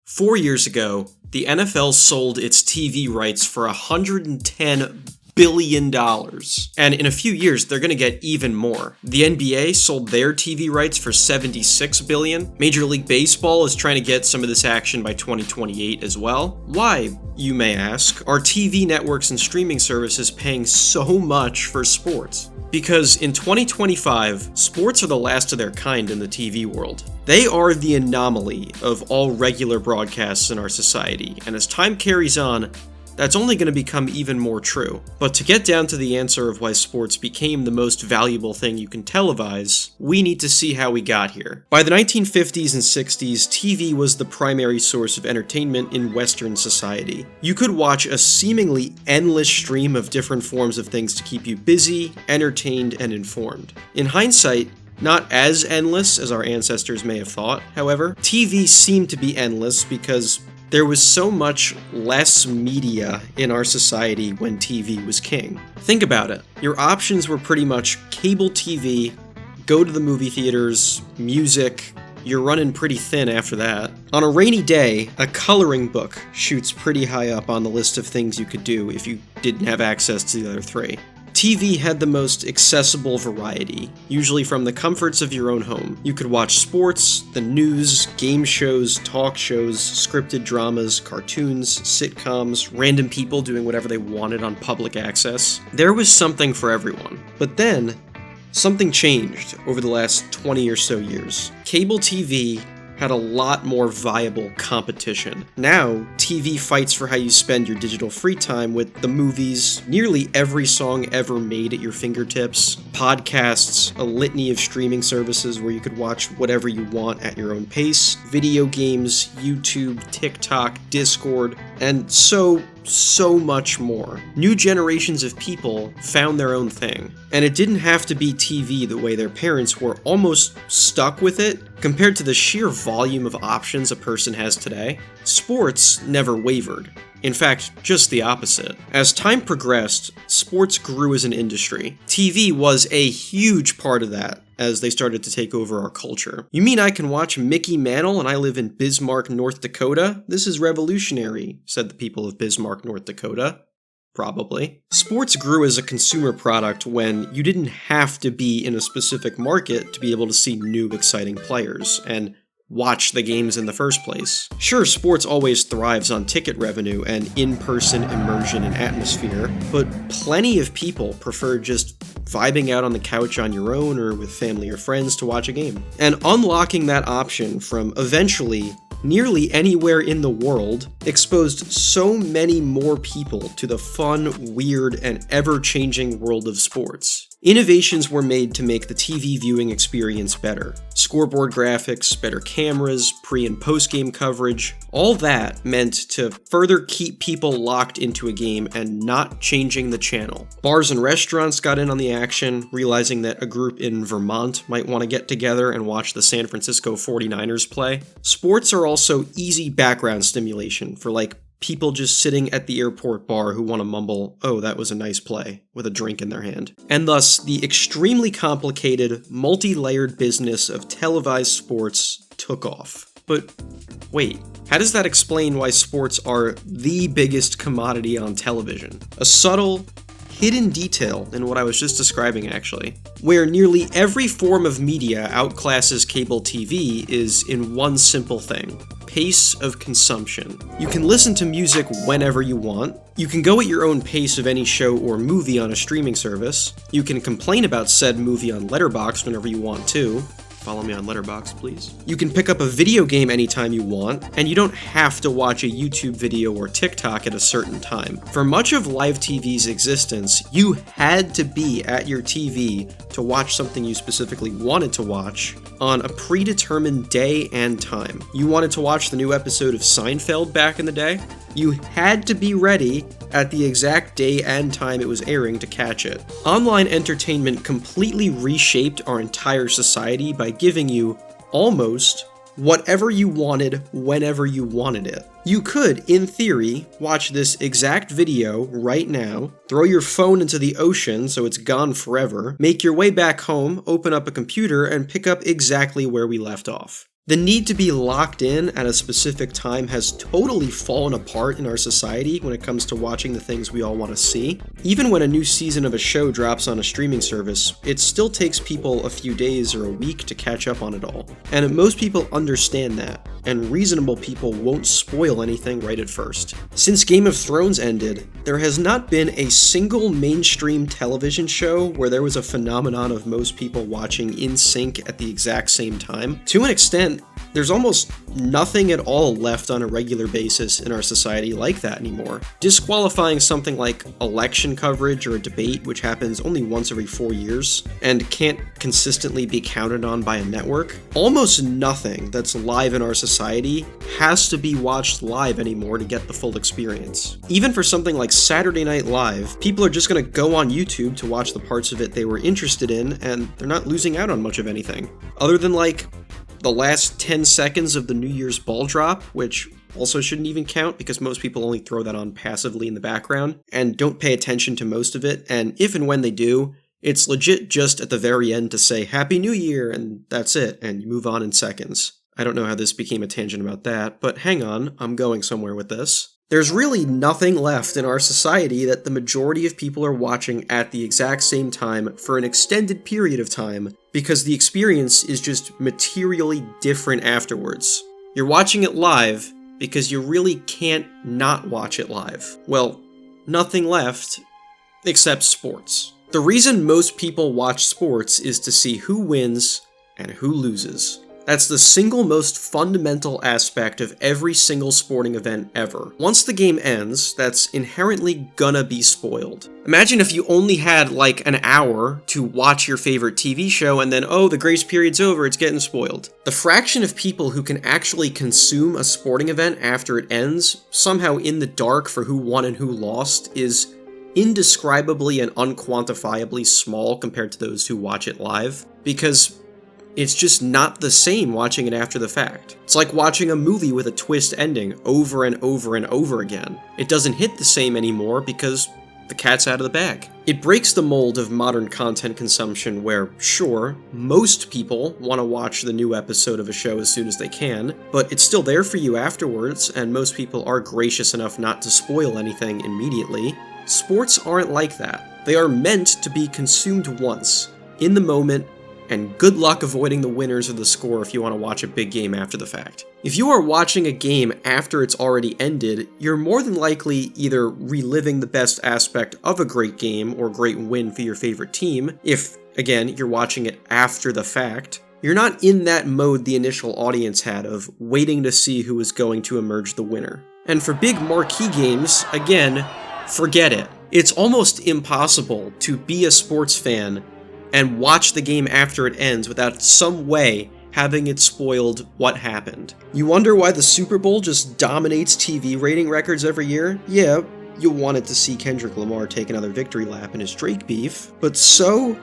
4 years ago, the NFL sold its TV rights for $110 billion. And in a few years, they're going to get even more. The NBA sold their TV rights for $76 billion. Major League Baseball is trying to get some of this action by 2028 as well. Why, you may ask, are TV networks and streaming services paying so much for sports? Because in 2025, sports are the last of their kind in the TV world. They are the anomaly of all regular broadcasts in our society, and as time carries on, that's only going to become even more true. But to get down to the answer of why sports became the most valuable thing you can televise, we need to see how we got here. By the 1950s and 60s, TV was the primary source of entertainment in Western society. You could watch a seemingly endless stream of different forms of things to keep you busy, entertained, and informed. In hindsight, not as endless as our ancestors may have thought, however, TV seemed to be endless because there was so much less media in our society when TV was king. Think about it. Your options were pretty much cable TV, go to the movie theaters, music. You're running pretty thin after that. On a rainy day, a coloring book shoots pretty high up on the list of things you could do if you didn't have access to the other three. TV had the most accessible variety, usually from the comforts of your own home. You could watch sports, the news, game shows, talk shows, scripted dramas, cartoons, sitcoms, random people doing whatever they wanted on public access. There was something for everyone. But then, something changed over the last 20 or so years. Cable TV had a lot more viable competition. Now, TV fights for how you spend your digital free time with the movies, nearly every song ever made at your fingertips, podcasts, a litany of streaming services where you could watch whatever you want at your own pace, video games, YouTube, TikTok, Discord, and so much more. New generations of people found their own thing, and it didn't have to be TV the way their parents were almost stuck with it. Compared to the sheer volume of options a person has today, sports never wavered. In fact, just the opposite. As time progressed, sports grew as an industry. TV was a huge part of that as they started to take over our culture. You mean I can watch Mickey Mantle and I live in Bismarck, North Dakota? This is revolutionary, said the people of Bismarck, North Dakota. Probably. Sports grew as a consumer product when you didn't have to be in a specific market to be able to see new, exciting players, and watch the games in the first place. Sure, sports always thrives on ticket revenue and in-person immersion and atmosphere, but plenty of people prefer just vibing out on the couch on your own or with family or friends to watch a game. And unlocking that option from eventually nearly anywhere in the world exposed so many more people to the fun, weird, and ever-changing world of sports. Innovations were made to make the TV viewing experience better. Scoreboard graphics, better cameras, pre- and post-game coverage, all that meant to further keep people locked into a game and not changing the channel. Bars and restaurants got in on the action, realizing that a group in Vermont might want to get together and watch the San Francisco 49ers play. Sports are also easy background stimulation for people just sitting at the airport bar who want to mumble, "Oh, that was a nice play," with a drink in their hand. And thus, the extremely complicated, multi-layered business of televised sports took off. But wait, how does that explain why sports are the biggest commodity on television? A subtle, hidden detail in what I was just describing, actually, where nearly every form of media outclasses cable TV is in one simple thing: pace of consumption. You can listen to music whenever you want. You can go at your own pace of any show or movie on a streaming service. You can complain about said movie on Letterboxd whenever you want to. Follow me on Letterboxd, please. You can pick up a video game anytime you want, and you don't have to watch a YouTube video or TikTok at a certain time. For much of live TV's existence, you had to be at your TV to watch something you specifically wanted to watch on a predetermined day and time. You wanted to watch the new episode of Seinfeld back in the day? You had to be ready at the exact day and time it was airing to catch it. Online entertainment completely reshaped our entire society by giving you almost whatever you wanted whenever you wanted it. You could, in theory, watch this exact video right now, throw your phone into the ocean so it's gone forever, make your way back home, open up a computer, and pick up exactly where we left off. The need to be locked in at a specific time has totally fallen apart in our society when it comes to watching the things we all want to see. Even when a new season of a show drops on a streaming service, it still takes people a few days or a week to catch up on it all. And most people understand that, and reasonable people won't spoil anything right at first. Since Game of Thrones ended, there has not been a single mainstream television show where there was a phenomenon of most people watching in sync at the exact same time. To an extent, there's almost nothing at all left on a regular basis in our society like that anymore. Disqualifying something like election coverage or a debate, which happens only once every 4 years, and can't consistently be counted on by a network, almost nothing that's live in our society has to be watched live anymore to get the full experience. Even for something like Saturday Night Live, people are just gonna go on YouTube to watch the parts of it they were interested in, and they're not losing out on much of anything. Other than the last 10 seconds of the New Year's ball drop, which also shouldn't even count because most people only throw that on passively in the background and don't pay attention to most of it, and if and when they do, it's legit just at the very end to say Happy New Year, and that's it, and you move on in seconds. I don't know how this became a tangent about that, but hang on, I'm going somewhere with this. There's really nothing left in our society that the majority of people are watching at the exact same time for an extended period of time, because the experience is just materially different afterwards. You're watching it live because you really can't not watch it live. Well, nothing left except sports. The reason most people watch sports is to see who wins and who loses. That's the single most fundamental aspect of every single sporting event ever. Once the game ends, that's inherently gonna be spoiled. Imagine if you only had an hour to watch your favorite TV show and then, oh, the grace period's over, it's getting spoiled. The fraction of people who can actually consume a sporting event after it ends, somehow in the dark for who won and who lost, is indescribably and unquantifiably small compared to those who watch it live, because it's just not the same watching it after the fact. It's like watching a movie with a twist ending over and over and over again. It doesn't hit the same anymore because the cat's out of the bag. It breaks the mold of modern content consumption where, sure, most people want to watch the new episode of a show as soon as they can, but it's still there for you afterwards, and most people are gracious enough not to spoil anything immediately. Sports aren't like that. They are meant to be consumed once, in the moment, and good luck avoiding the winners or the score if you want to watch a big game after the fact. If you are watching a game after it's already ended, you're more than likely either reliving the best aspect of a great game or great win for your favorite team. If, again, you're watching it after the fact, you're not in that mode the initial audience had of waiting to see who is going to emerge the winner. And for big marquee games, again, forget it. It's almost impossible to be a sports fan and watch the game after it ends without some way having it spoiled what happened. You wonder why the Super Bowl just dominates TV rating records every year? Yeah, you wanted to see Kendrick Lamar take another victory lap in his Drake beef, but so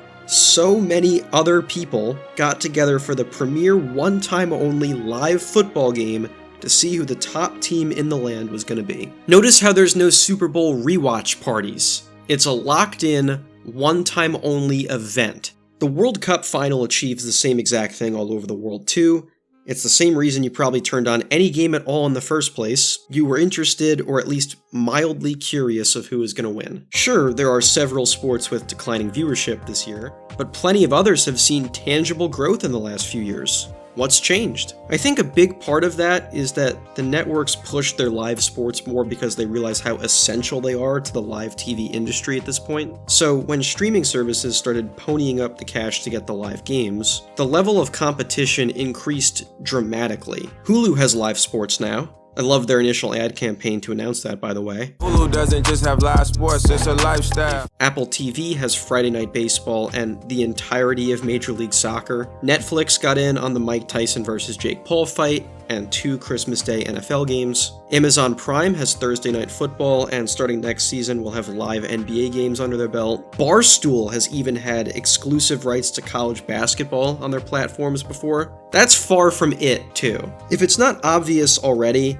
many other people got together for the premier one-time only live football game to see who the top team in the land was going to be. Notice how there's no Super Bowl rewatch parties. It's a locked-in, one-time only event. The World Cup final achieves the same exact thing all over the world too. It's the same reason you probably turned on any game at all in the first place. You were interested, or at least mildly curious of who was going to win. Sure, there are several sports with declining viewership this year, but plenty of others have seen tangible growth in the last few years. What's changed? I think a big part of that is that the networks push their live sports more because they realize how essential they are to the live TV industry at this point. So when streaming services started ponying up the cash to get the live games, the level of competition increased dramatically. Hulu has live sports now. I love their initial ad campaign to announce that, by the way. Hulu doesn't just have live sports, it's a lifestyle. Apple TV has Friday Night Baseball and the entirety of Major League Soccer. Netflix got in on the Mike Tyson versus Jake Paul fight and 2 Christmas Day NFL games. Amazon Prime has Thursday Night Football, and starting next season will have live NBA games under their belt. Barstool has even had exclusive rights to college basketball on their platforms before. That's far from it, too. If it's not obvious already,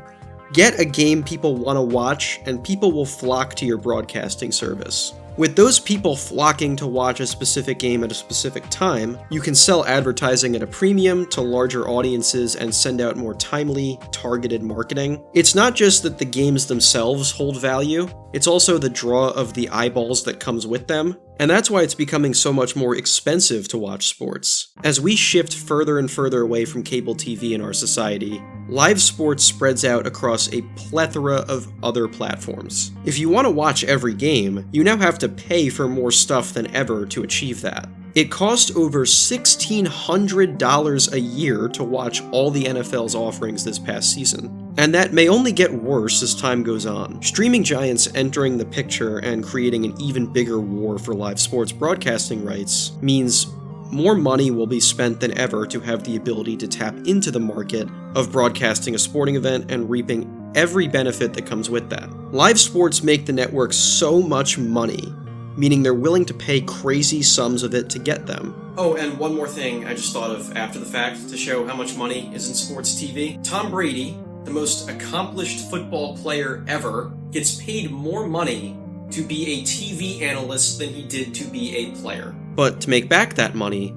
get a game people want to watch, and people will flock to your broadcasting service. With those people flocking to watch a specific game at a specific time, you can sell advertising at a premium to larger audiences and send out more timely, targeted marketing. It's not just that the games themselves hold value, it's also the draw of the eyeballs that comes with them, and that's why it's becoming so much more expensive to watch sports. As we shift further and further away from cable TV in our society, live sports spreads out across a plethora of other platforms. If you want to watch every game, you now have to pay for more stuff than ever to achieve that. It cost over $1,600 a year to watch all the NFL's offerings this past season. And that may only get worse as time goes on. Streaming giants entering the picture and creating an even bigger war for live sports broadcasting rights means more money will be spent than ever to have the ability to tap into the market of broadcasting a sporting event and reaping every benefit that comes with that. Live sports make the networks so much money, meaning they're willing to pay crazy sums of it to get them. Oh, and one more thing I just thought of after the fact to show how much money is in sports TV. Tom Brady, the most accomplished football player ever, gets paid more money to be a TV analyst than he did to be a player. But to make back that money,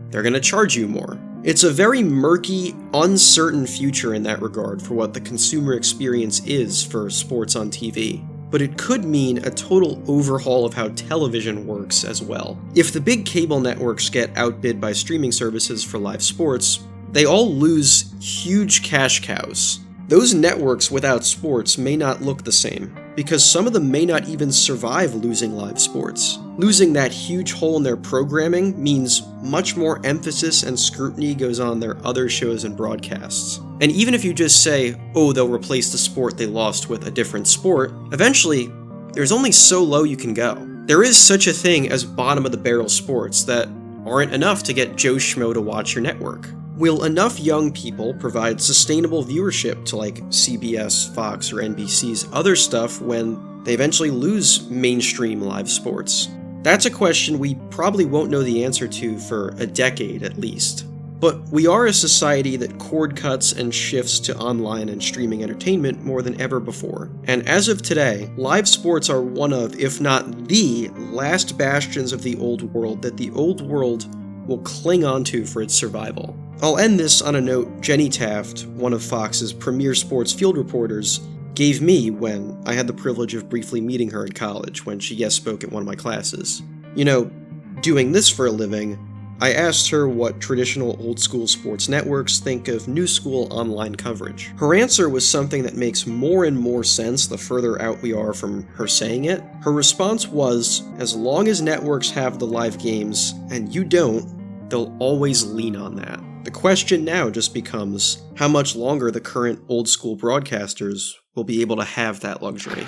they're going to charge you more. It's a very murky, uncertain future in that regard for what the consumer experience is for sports on TV. But it could mean a total overhaul of how television works as well. If the big cable networks get outbid by streaming services for live sports, they all lose huge cash cows. Those networks without sports may not look the same, because some of them may not even survive losing live sports. Losing that huge hole in their programming means much more emphasis and scrutiny goes on their other shows and broadcasts. And even if you just say, oh, they'll replace the sport they lost with a different sport, eventually, there's only so low you can go. There is such a thing as bottom-of-the-barrel sports that aren't enough to get Joe Schmo to watch your network. Will enough young people provide sustainable viewership to like CBS, Fox, or NBC's other stuff when they eventually lose mainstream live sports? That's a question we probably won't know the answer to for a decade at least. But we are a society that cord cuts and shifts to online and streaming entertainment more than ever before. And as of today, live sports are one of, if not the, last bastions of the old world that the old world will cling onto for its survival. I'll end this on a note Jenny Taft, one of Fox's premier sports field reporters, gave me when I had the privilege of briefly meeting her in college when she guest spoke at one of my classes. You know, doing this for a living, I asked her what traditional old-school sports networks think of new school online coverage. Her answer was something that makes more and more sense the further out we are from her saying it. Her response was, as long as networks have the live games, and you don't, they'll always lean on that. The question now just becomes how much longer the current old-school broadcasters will be able to have that luxury.